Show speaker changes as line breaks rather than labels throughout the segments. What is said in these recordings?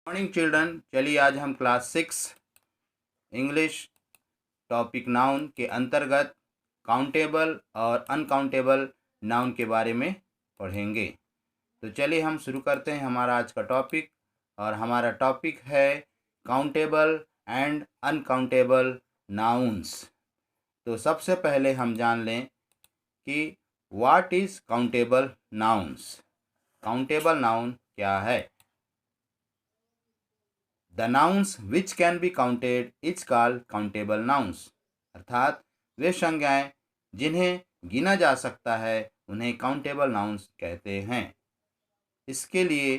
Morning children, चलिए आज हम क्लास 6 इंग्लिश टॉपिक नाउन के अंतर्गत काउंटेबल और अनकाउंटेबल नाउन के बारे में पढ़ेंगे। तो चलिए हम शुरू करते हैं हमारा आज का टॉपिक। और हमारा टॉपिक है काउंटेबल एंड अनकाउंटेबल नाउन्स। तो सबसे पहले हम जान लें कि what is countable nouns. Countable noun क्या है? The nouns which can be counted is called countable nouns. अर्थात वे संज्ञाएं जिन्हें गिना जा सकता है उन्हें काउंटेबल नाउन्स कहते हैं। इसके लिए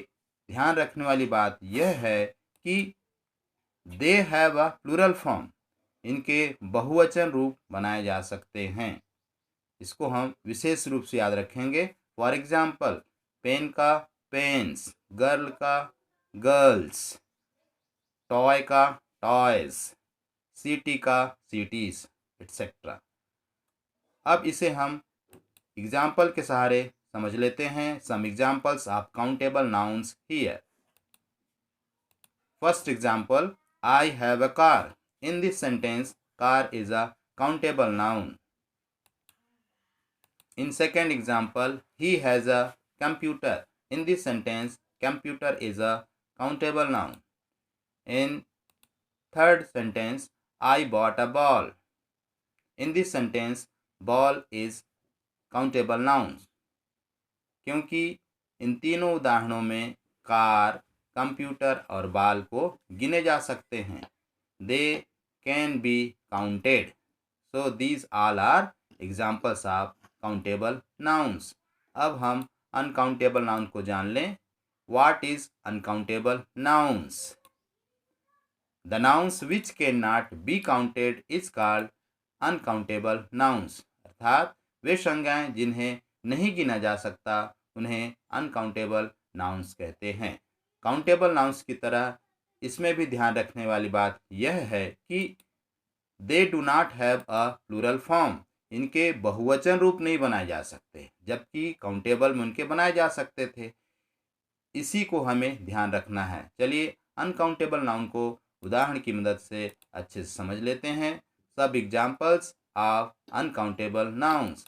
ध्यान रखने वाली बात यह है कि they have a plural form. इनके बहुवचन रूप बनाए जा सकते हैं। इसको हम विशेष रूप से याद रखेंगे। फॉर एग्जाम्पल, पेन का पेन्स, गर्ल का गर्ल्स, टॉय का टॉयज, सिटी का सिटीज, एट्सेट्रा। अब इसे हम एग्जाम्पल के सहारे समझ लेते हैं। Some examples of countable nouns here. First example, I have a car. In this sentence car is a countable noun. In second example, he has a computer. In this sentence, computer is a countable noun. In third sentence, I bought a ball. In this sentence, ball is countable noun. क्योंकि इन तीनों उदाहरणों में car, computer और बाल को गिने जा सकते हैं। They can be counted. So these all are examples of countable nouns. अब हम uncountable noun को जान लें। What is uncountable nouns? The nouns which cannot be counted is called uncountable nouns. अर्थात वे संज्ञाएं जिन्हें नहीं गिना जा सकता उन्हें uncountable nouns कहते हैं। काउंटेबल नाउन्स की तरह इसमें भी ध्यान रखने वाली बात यह है कि they do not have a plural form. इनके बहुवचन रूप नहीं बनाए जा सकते, जबकि काउंटेबल में उनके बनाए जा सकते थे। इसी को हमें ध्यान रखना है। चलिए अनकाउंटेबल नाउन को उदाहरण की मदद से अच्छे से समझ लेते हैं। Some examples of uncountable nouns.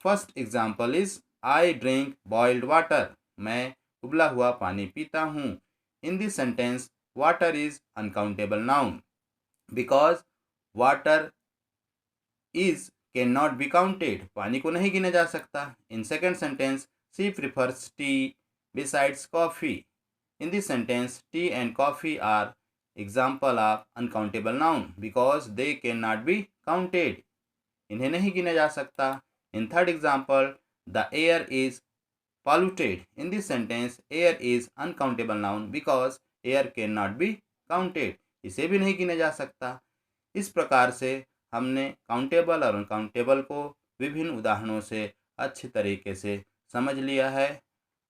First example is I drink boiled water. मैं उबला हुआ पानी पीता हूँ। In this sentence water is uncountable noun because water is can not be counted. पानी को नहीं गिना जा सकता। In second sentence, she prefers tea besides coffee. In this sentence, tea and coffee are example of uncountable noun because they can not be counted. इन्हें नहीं गिना जा सकता। In third example, the air is polluted. In this sentence, air is uncountable noun because air cannot be counted. इसे भी नहीं गिना जा सकता। इस प्रकार से हमने काउंटेबल और अनकाउंटेबल को विभिन्न उदाहरणों से अच्छे तरीके से समझ लिया है।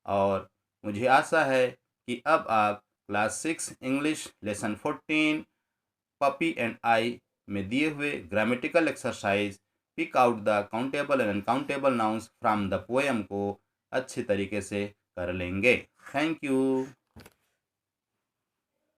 और मुझे आशा है कि अब आप class 6 English lesson 14 puppy and I में दिए हुए grammatical exercise pick out the countable and uncountable nouns from the poem को अच्छे तरीके से कर लेंगे। Thank you.